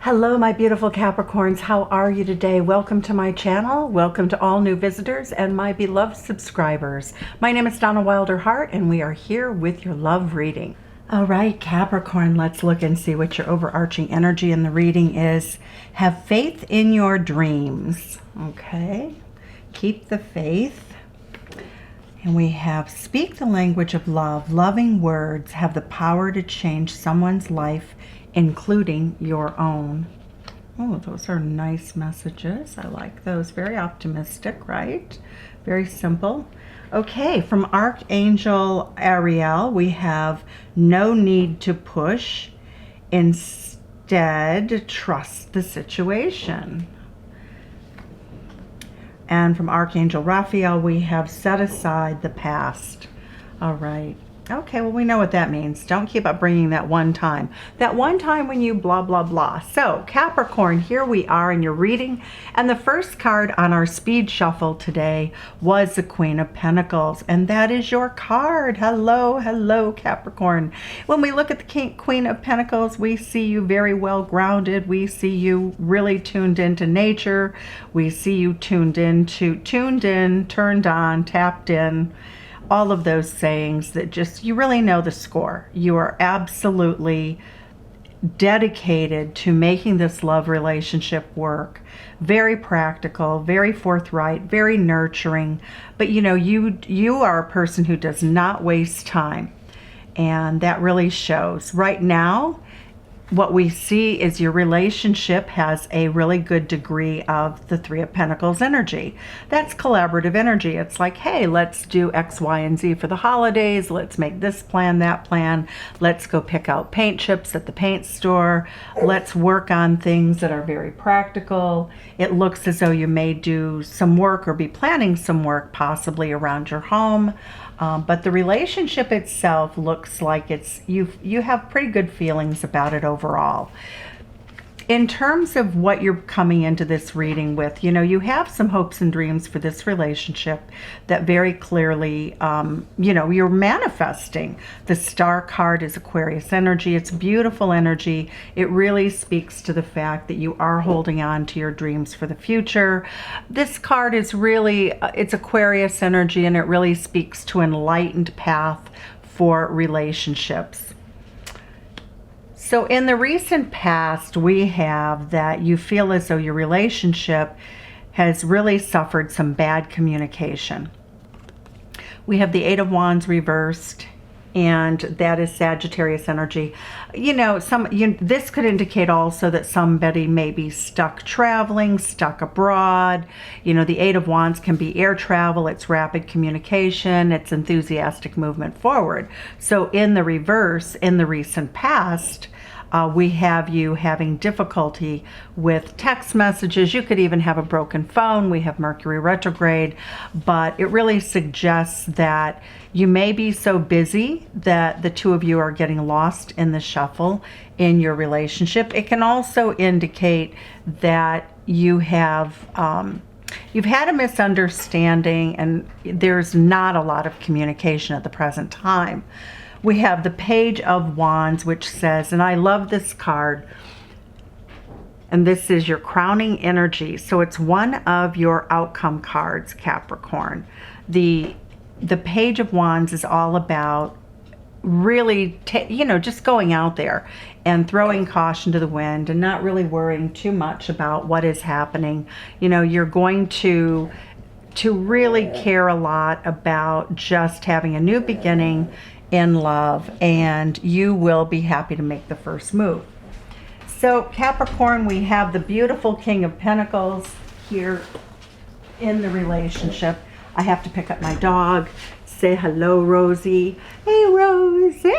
Hello, my beautiful Capricorns. How are you today? Welcome to my channel. Welcome to all new visitors and my beloved subscribers. My name is Donna Wilder-Hart, and we are here with your love reading. All right, Capricorn, let's look and see what your overarching energy in the reading is. Have faith in your dreams. Okay, keep the faith. And we have speak the language of love. Loving words have the power to change someone's life, including your own. Oh, those are nice messages. I like those. Very optimistic, right? Very simple. Okay, from Archangel Ariel, we have no need to push. Instead, trust the situation. And from Archangel Raphael, we have set aside the past. All right. Okay, well, we know what that means. Don't keep up bringing that one time. That one time when you blah, blah, blah. So, Capricorn, here we are in your reading. And the first card on our speed shuffle today was the Queen of Pentacles. And that is your card. Hello, hello, Capricorn. When we look at the Queen of Pentacles, we see you very well grounded. We see you really tuned into nature. We see you turned on, tapped in. All of those sayings that just, you really know the score. You are absolutely dedicated to making this love relationship work. Very practical, very forthright, very nurturing. But you know, you are a person who does not waste time. And that really shows. Right now, what we see is your relationship has a really good degree of the Three of Pentacles energy. That's collaborative energy. It's like, hey, let's do X, Y, and Z for the holidays. Let's make this plan, that plan. Let's go pick out paint chips at the paint store. Let's work on things that are very practical. It looks as though you may do some work or be planning some work possibly around your home. But the relationship itself looks like you have pretty good feelings about it overall. In terms of what you're coming into this reading with, you know, you have some hopes and dreams for this relationship that very clearly, you know, you're manifesting. The Star card is Aquarius energy. It's beautiful energy. It really speaks to the fact that you are holding on to your dreams for the future. This card is really, it's Aquarius energy, and it really speaks to an enlightened path for relationships. So in the recent past, we have that you feel as though your relationship has really suffered some bad communication. We have the Eight of Wands reversed, and that is Sagittarius energy. You know, this could indicate also that somebody may be stuck traveling, stuck abroad. You know, the Eight of Wands can be air travel, it's rapid communication, it's enthusiastic movement forward. So in the reverse, in the recent past, we have you having difficulty with text messages. You could even have a broken phone. We have Mercury retrograde, but it really suggests that you may be so busy that the two of you are getting lost in the shuffle in your relationship. It can also indicate that you have you've had a misunderstanding and there's not a lot of communication at the present time. We have the Page of Wands, which says, and I love this card, and this is your crowning energy. So it's one of your outcome cards, Capricorn. The Page of Wands is all about really, you know, just going out there and throwing caution to the wind and not really worrying too much about what is happening. You know, you're going to really care a lot about just having a new beginning in love, and you will be happy to make the first move. So Capricorn, we have the beautiful King of Pentacles here in the relationship. I have to pick up my dog. Say hello, Rosie. Hey, Rosie.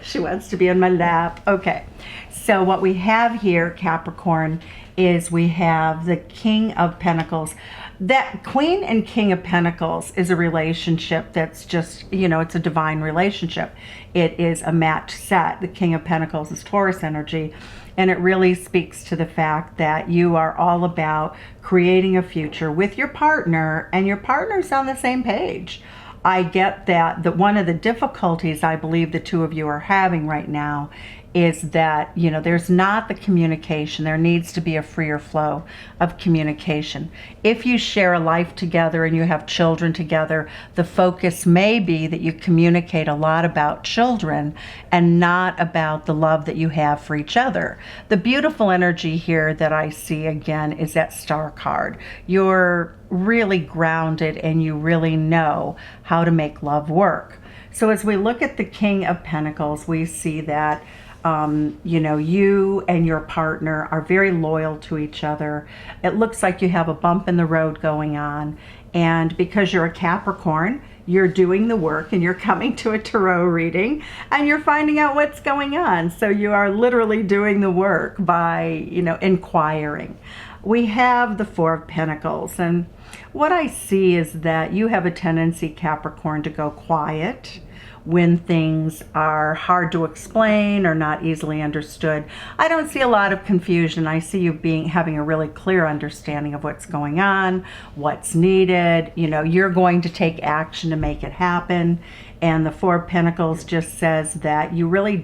She wants to be in my lap. Okay, so what we have here, Capricorn, is we have the King of Pentacles. That Queen and King of Pentacles is a relationship that's just, you know, it's a divine relationship. It is a match set. The King of Pentacles is Taurus energy, and it really speaks to the fact that you are all about creating a future with your partner, and your partner's on the same page. I get that one of the difficulties I believe the two of you are having right now is that, you know, there's not the communication. There needs to be a freer flow of communication. If you share a life together and you have children together, the focus may be that you communicate a lot about children and not about the love that you have for each other. The beautiful energy here that I see again is that Star card. You're really grounded and you really know how to make love work. So as we look at the King of Pentacles, we see that you know, you and your partner are very loyal to each other. It looks like you have a bump in the road going on, and because you're a Capricorn, you're doing the work and you're coming to a tarot reading and you're finding out what's going on. So you are literally doing the work by, you know, inquiring. We have the Four of Pentacles, and what I see is that you have a tendency, Capricorn, to go quiet when things are hard to explain or not easily understood. I don't see a lot of confusion. I see you having a really clear understanding of what's going on, what's needed. You know, you're going to take action to make it happen. And the Four of Pentacles just says that you really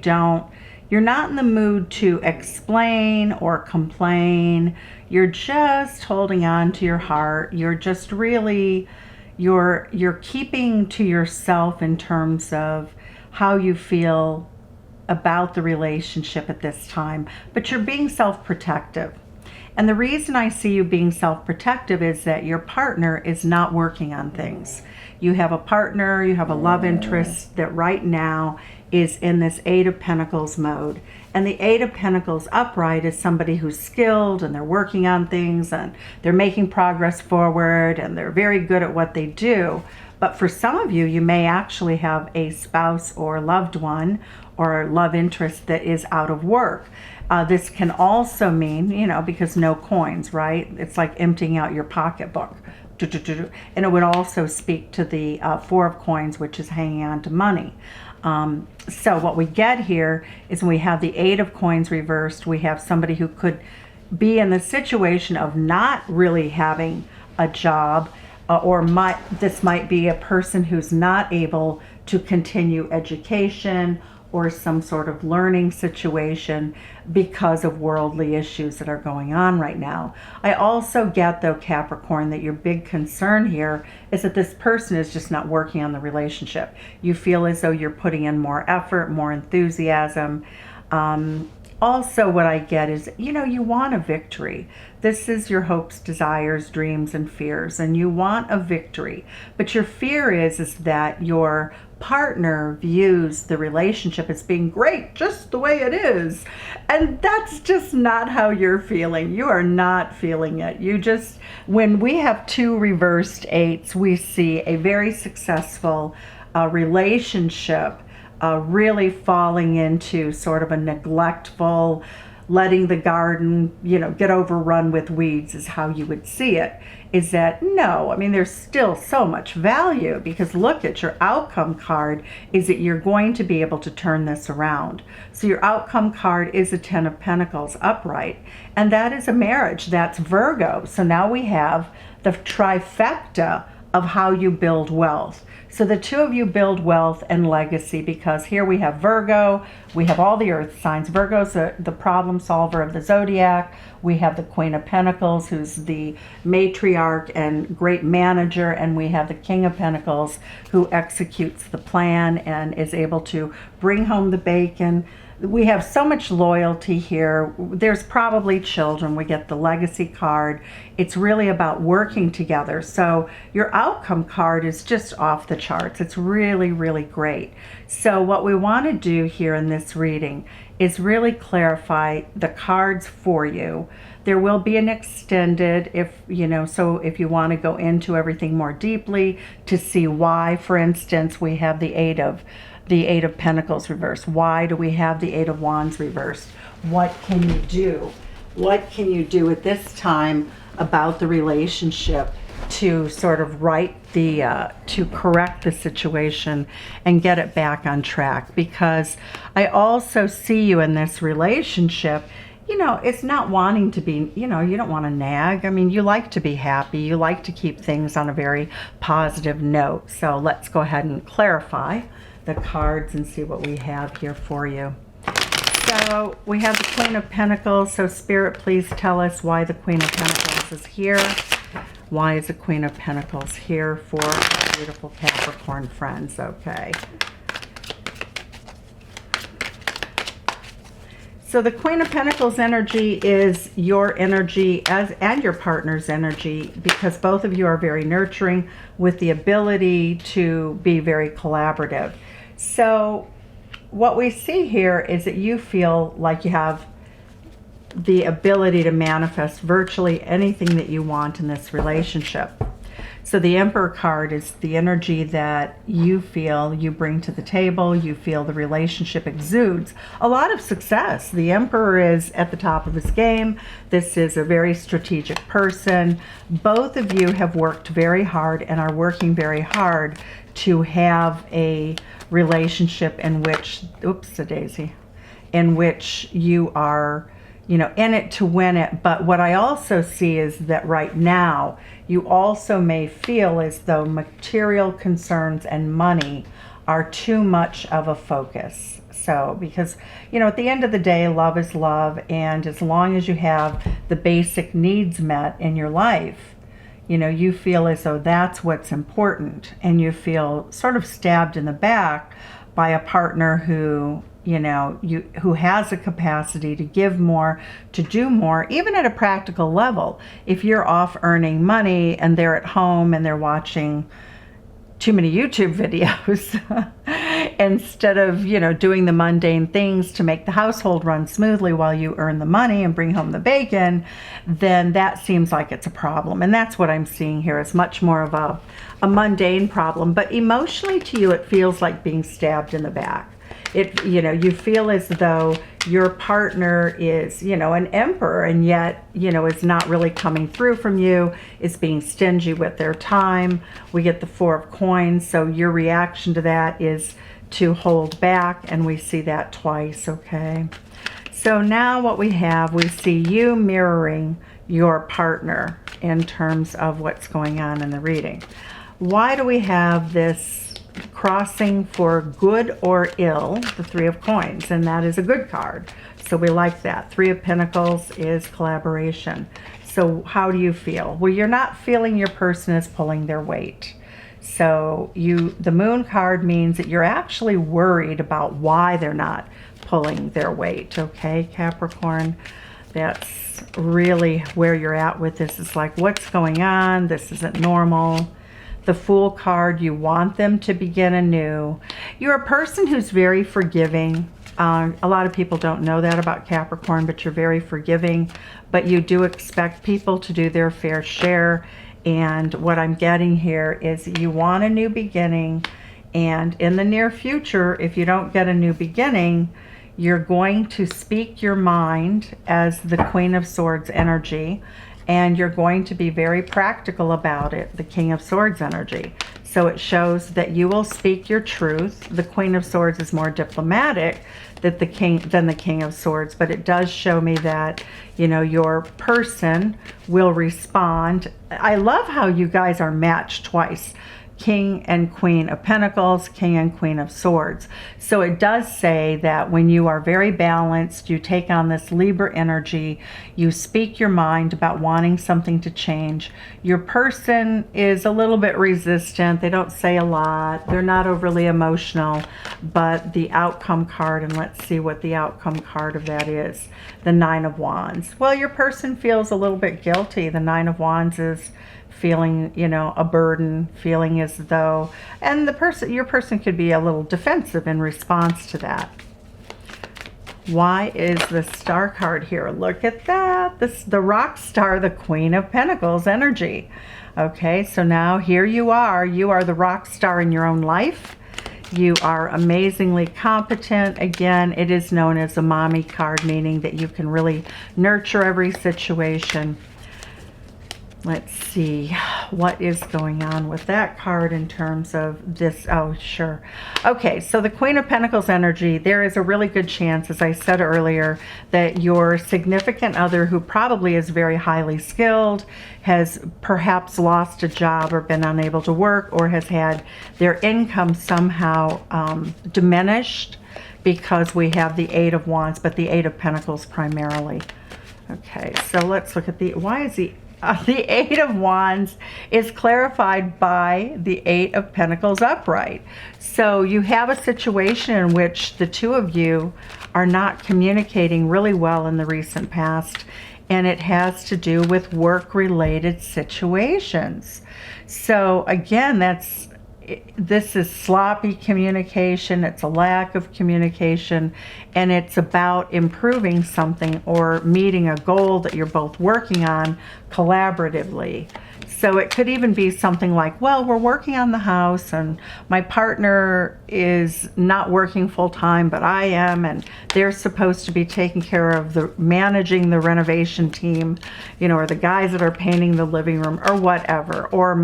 you're not in the mood to explain or complain. You're just holding on to your heart. You're just really, you're keeping to yourself in terms of how you feel about the relationship at this time, but you're being self-protective. And the reason I see you being self-protective is that your partner is not working on things. You have a partner, you have a love interest that right now is in this Eight of Pentacles mode. And the Eight of Pentacles upright is somebody who's skilled and they're working on things and they're making progress forward and they're very good at what they do. But for some of you, you may actually have a spouse or loved one or love interest that is out of work. This can also mean, you know, because no coins, right? It's like emptying out your pocketbook. And it would also speak to the Four of Coins, which is hanging on to money. So what we get here is when we have the Eight of Coins reversed, we have somebody who could be in the situation of not really having a job, or this might be a person who's not able to continue education or some sort of learning situation because of worldly issues that are going on right now. I also get, though, Capricorn, that your big concern here is that this person is just not working on the relationship. You feel as though you're putting in more effort, more enthusiasm. Also, what I get is, you know, you want a victory. This is your hopes, desires, dreams, and fears, and you want a victory. But your fear is that your partner views the relationship as being great just the way it is. And that's just not how you're feeling. You are not feeling it. You just, when we have two reversed eights, we see a very successful relationship really falling into sort of a neglectful, letting the garden, you know, get overrun with weeds is how you would see it. Is that, no, I mean, there's still so much value, because look at your outcome card is that you're going to be able to turn this around. So your outcome card is a Ten of Pentacles upright, and that is a marriage. That's Virgo. So now we have the trifecta of how you build wealth. So the two of you build wealth and legacy, because here we have Virgo, we have all the earth signs. Virgo's the problem solver of the zodiac. We have the Queen of Pentacles, who's the matriarch and great manager, and we have the King of Pentacles, who executes the plan and is able to bring home the bacon. We have so much loyalty here. There's probably children. We get the legacy card. It's really about working together. So your outcome card is just off the charts. It's really, really great. So what we want to do here in this reading is really clarify the cards for you. There will be an extended, if you know, so if you want to go into everything more deeply to see why, for instance, we have the Eight of Pentacles reversed. Why do we have the Eight of Wands reversed? What can you do? What can you do at this time about the relationship to sort of to correct the situation and get it back on track? Because I also see you in this relationship, you know, it's not wanting to be, you know, you don't want to nag. I mean, you like to be happy. You like to keep things on a very positive note. So let's go ahead and clarify the cards and see what we have here for you. So we have the Queen of Pentacles. So Spirit, please tell us why the Queen of Pentacles is here. Why is the Queen of Pentacles here for our beautiful Capricorn friends? Okay. So the Queen of Pentacles energy is your energy and your partner's energy, because both of you are very nurturing with the ability to be very collaborative. So what we see here is that you feel like you have the ability to manifest virtually anything that you want in this relationship. So the Emperor card is the energy that you feel you bring to the table. You feel the relationship exudes a lot of success. The Emperor is at the top of his game. This is a very strategic person. Both of you have worked very hard and are working very hard to have a relationship in which, oops, a daisy, in which you are, you know, in it to win it. But what I also see is that right now, you also may feel as though material concerns and money are too much of a focus. So, because, you know, at the end of the day, love is love. And as long as you have the basic needs met in your life, you know, you feel as though that's what's important. And you feel sort of stabbed in the back by a partner who, you know, who has a capacity to give more, to do more, even at a practical level. If you're off earning money and they're at home and they're watching too many YouTube videos instead of, you know, doing the mundane things to make the household run smoothly while you earn the money and bring home the bacon, then that seems like it's a problem. And that's what I'm seeing here, is much more of a mundane problem. But emotionally to you, it feels like being stabbed in the back. It, you know, you feel as though your partner is, you know, an emperor, and yet, you know, is not really coming through from you, is being stingy with their time. We get the Four of Coins, so your reaction to that is to hold back, and we see that twice, okay? So now what we have, we see you mirroring your partner in terms of what's going on in the reading. Why do we have this crossing for good or ill, the Three of Coins? And that is a good card, so we like that. Three of Pentacles is collaboration. So how do you feel? Well, you're not feeling your person is pulling their weight. So the Moon card means that you're actually worried about why they're not pulling their weight, okay, Capricorn? That's really where you're at with this. It's like, what's going on? This isn't normal. The Fool card, you want them to begin anew. You're a person who's very forgiving. A lot of people don't know that about Capricorn, but you're very forgiving. But you do expect people to do their fair share. And what I'm getting here is you want a new beginning. And in the near future, if you don't get a new beginning, you're going to speak your mind as the Queen of Swords energy. And you're going to be very practical about it, the King of Swords energy. So it shows that you will speak your truth. The Queen of Swords is more diplomatic than the King of Swords, but it does show me that, you know, your person will respond. I love how you guys are matched twice. King and Queen of Pentacles, King and Queen of Swords. So it does say that when you are very balanced, you take on this Libra energy, you speak your mind about wanting something to change. Your person is a little bit resistant. They don't say a lot. They're not overly emotional, but the outcome card, and let's see what the outcome card of that is. The Nine of Wands. Well, your person feels a little bit guilty. The Nine of Wands is feeling, you know, a burden, feeling as though, and your person could be a little defensive in response to that. Why is the Star card here? Look at that. The Rock Star, the Queen of Pentacles energy. Okay, so now here you are the rock star in your own life. You are amazingly competent. Again, it is known as a mommy card, meaning that you can really nurture every situation. Let's see what is going on with that card in terms of this. Oh, sure. Okay, so the Queen of Pentacles energy, there is a really good chance, as I said earlier, that your significant other, who probably is very highly skilled, has perhaps lost a job or been unable to work, or has had their income somehow diminished, because we have the Eight of Wands, but the Eight of Pentacles primarily. Okay, so let's look at why is the Eight of Wands is clarified by the Eight of Pentacles upright. So you have a situation in which the two of you are not communicating really well in the recent past, and it has to do with work-related situations. So again, this is sloppy communication, it's a lack of communication, and it's about improving something or meeting a goal that you're both working on collaboratively. So it could even be something like, well, we're working on the house and my partner is not working full time, but I am, and they're supposed to be taking care of managing the renovation team, you know, or the guys that are painting the living room or whatever, or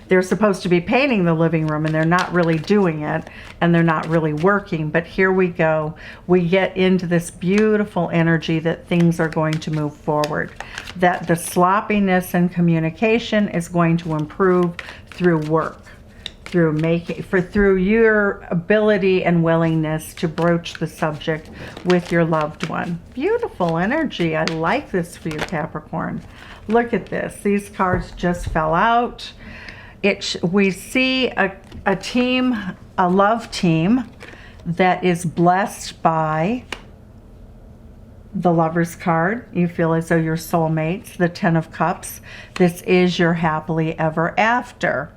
they're supposed to be painting the living room and they're not really doing it and they're not really working. But here we go. We get into this beautiful energy that things are going to move forward, that the sloppiness in communication is going to improve through work, through your ability and willingness to broach the subject with your loved one. Beautiful energy. I like this for you, Capricorn. Look at this. These cards just fell out. We see a team, a love team that is blessed by the Lover's card. You feel as though you're soulmates. The Ten of Cups. This is your happily ever after.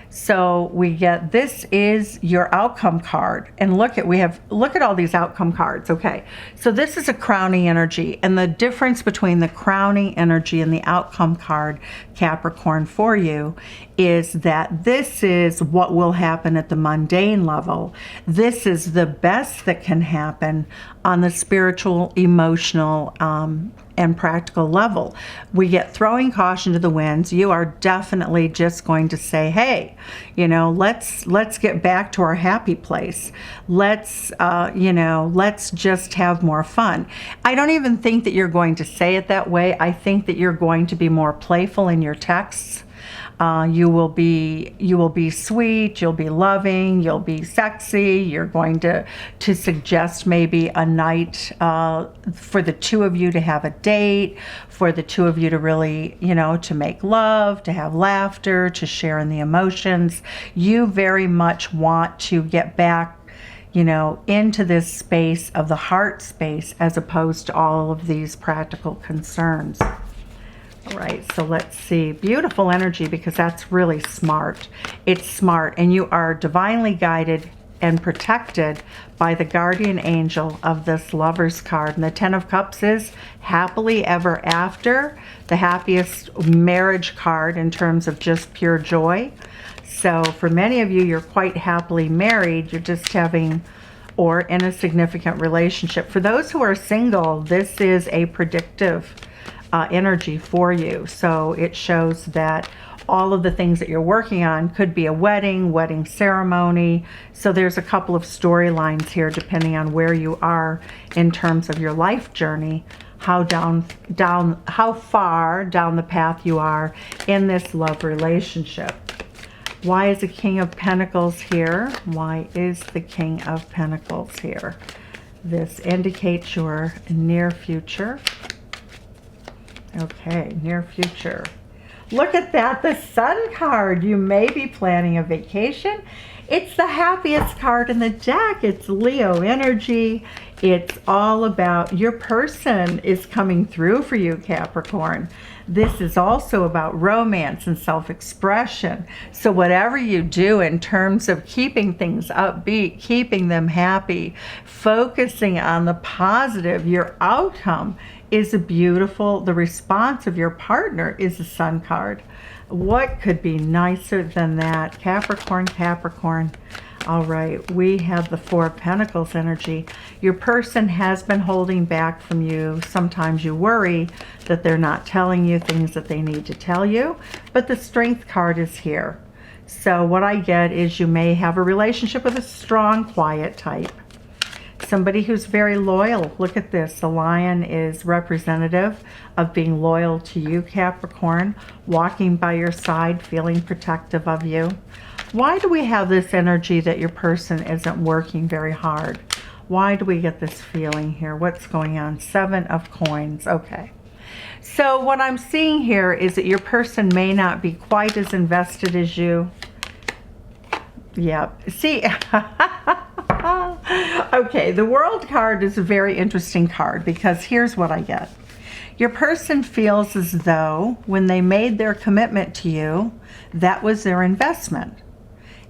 So we get, this is your outcome card. And look at all these outcome cards. Okay. So this is a crowning energy, and the difference between the crowning energy and the outcome card, Capricorn, for you is that this is what will happen at the mundane level. This is the best that can happen on the spiritual, emotional, and practical level. We get throwing caution to the winds. You are definitely just going to say, hey, you know, let's get back to our happy place. Let's just have more fun. I don't even think that you're going to say it that way. I think that you're going to be more playful in your texts. You will be sweet, you'll be loving, you'll be sexy. You're going to suggest maybe a night for the two of you to have a date, for the two of you to really, you know, to make love, to have laughter, to share in the emotions. You very much want to get back, you know, into this space of the heart space as opposed to all of these practical concerns. All right, so let's see. Beautiful energy, because that's really smart. It's smart, and you are divinely guided and protected by the guardian angel of this Lover's card. And the Ten of Cups is happily ever after, the happiest marriage card in terms of just pure joy. So for many of you, you're quite happily married. You're just having, or in a significant relationship. For those who are single, this is a predictive energy for you. So it shows that all of the things that you're working on could be a wedding ceremony. So there's a couple of storylines here depending on where you are in terms of your life journey, how far down the path you are in this love relationship. Why is the King of Pentacles here? Why is the King of Pentacles here? This indicates your near future. Okay, near future. Look at that, the Sun card. You may be planning a vacation. It's the happiest card in the deck. It's Leo energy. It's all about your person is coming through for you, Capricorn. This is also about romance and self-expression. So whatever you do in terms of keeping things upbeat, keeping them happy, focusing on the positive, your outcome is beautiful. The response of your partner is the Sun card. What could be nicer than that? Capricorn, Capricorn. All right, we have the Four of Pentacles energy. Your person has been holding back from you. Sometimes you worry that they're not telling you things that they need to tell you, but the Strength card is here. So what I get is you may have a relationship with a strong, quiet type. Somebody who's very loyal. Look at this. The lion is representative of being loyal to you, Capricorn, walking by your side, feeling protective of you. Why do we have this energy that your person isn't working very hard? Why do we get this feeling here? What's going on? 7 of Coins. Okay. So what I'm seeing here is that your person may not be quite as invested as you. Yep. See, okay, the World card is a very interesting card because here's what I get. Your person feels as though when they made their commitment to you, that was their investment,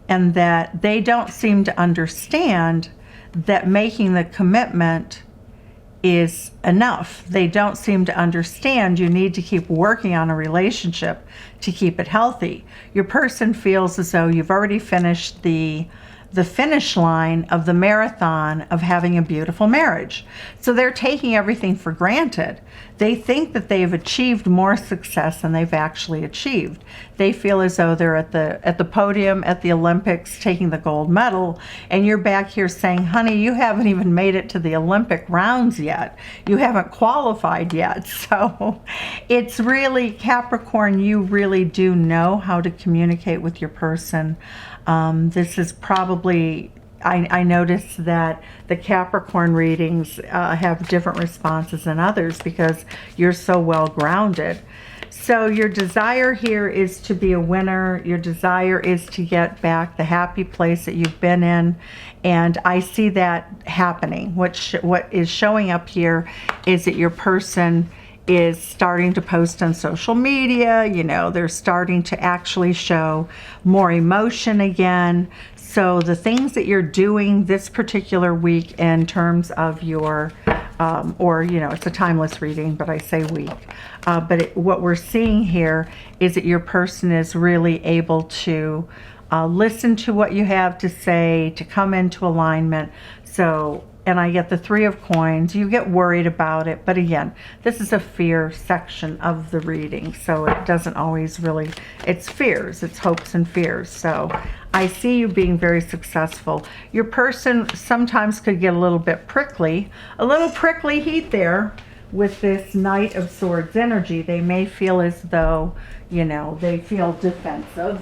and that they don't seem to understand that making the commitment is enough. They don't seem to understand you need to keep working on a relationship to keep it healthy. Your person feels as though you've already finished the finish line of the marathon of having a beautiful marriage. So they're taking everything for granted. They think that they've achieved more success than they've actually achieved. They feel as though they're at the podium at the Olympics taking the gold medal, and you're back here saying, honey, you haven't even made it to the Olympic rounds yet. You haven't qualified yet. So it's really, Capricorn, you really do know how to communicate with your person. This is probably, I noticed that the Capricorn readings have different responses than others because you're so well grounded. So your desire here is to be a winner. Your desire is to get back the happy place that you've been in. And I see that happening. What is showing up here is that your person is starting to post on social media. You know, they're starting to actually show more emotion again. So the things that you're doing this particular week in terms of your, or, you know, it's a timeless reading, but I say week. What we're seeing here is that your person is really able to listen to what you have to say, to come into alignment. So, and I get the 3 of Coins. You get worried about it, but again, this is a fear section of the reading, so it doesn't always really, it's fears, it's hopes and fears. So I see you being very successful. Your person sometimes could get a little bit prickly, a little prickly heat there with this Knight of Swords energy. They may feel as though, you know, they feel defensive.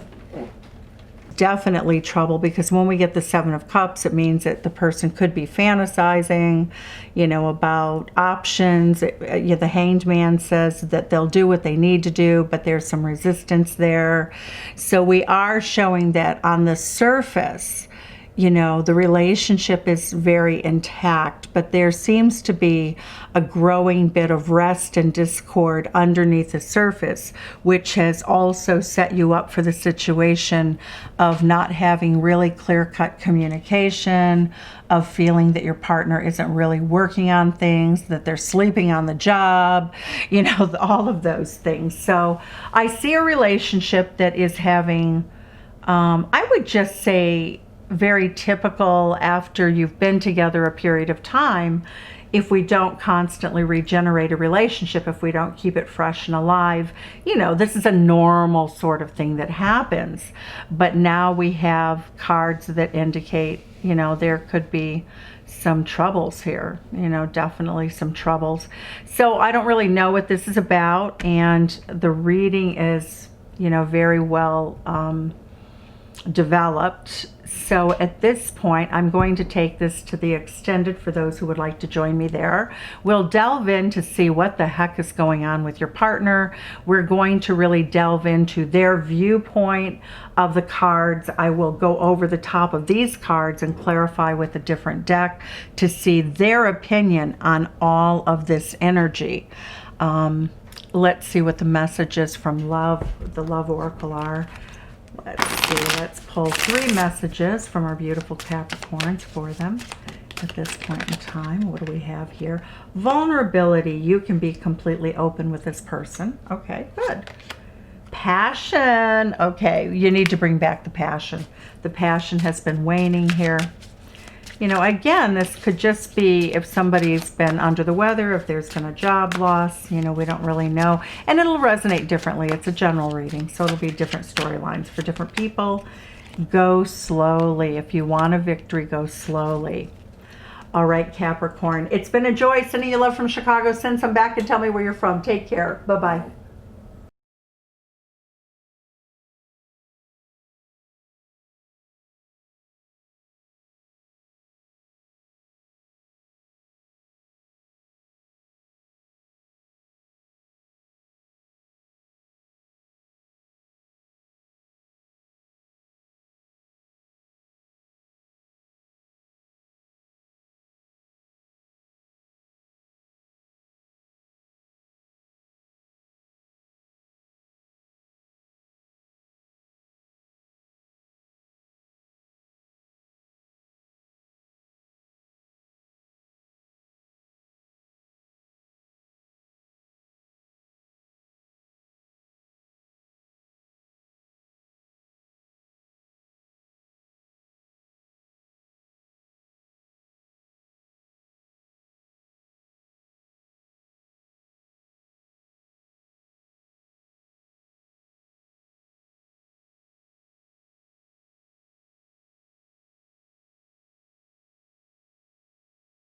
Definitely trouble, because when we get the 7 of Cups, it means that the person could be fantasizing, you know, about options. The Hanged Man says that they'll do what they need to do, but there's some resistance there. So we are showing that on the surface, you know, the relationship is very intact, but there seems to be a growing bit of rest and discord underneath the surface, which has also set you up for the situation of not having really clear-cut communication, of feeling that your partner isn't really working on things, that they're sleeping on the job, you know, all of those things. So I see a relationship that is having, I would just say, very typical after you've been together a period of time. If we don't constantly regenerate a relationship, if we don't keep it fresh and alive, you know, this is a normal sort of thing that happens. But now we have cards that indicate, you know, there could be some troubles here, you know, definitely some troubles. So I don't really know what this is about, and the reading is, you know, very well developed. So at this point, I'm going to take this to the extended for those who would like to join me there. We'll delve in to see what the heck is going on with your partner. We're going to really delve into their viewpoint of the cards. I will go over the top of these cards and clarify with a different deck to see their opinion on all of this energy. Let's see what the messages from love, the Love Oracle are. Let's see, let's pull 3 messages from our beautiful Capricorns for them at this point in time. What do we have here? Vulnerability. You can be completely open with this person. Okay, good. Passion. Okay, you need to bring back the passion. The passion has been waning here. You know, again, this could just be if somebody's been under the weather, if there's been a job loss, you know, we don't really know. And it'll resonate differently. It's a general reading, so it'll be different storylines for different people. Go slowly. If you want a victory, go slowly. All right, Capricorn. It's been a joy sending you love from Chicago. Send some back and tell me where you're from. Take care. Bye-bye.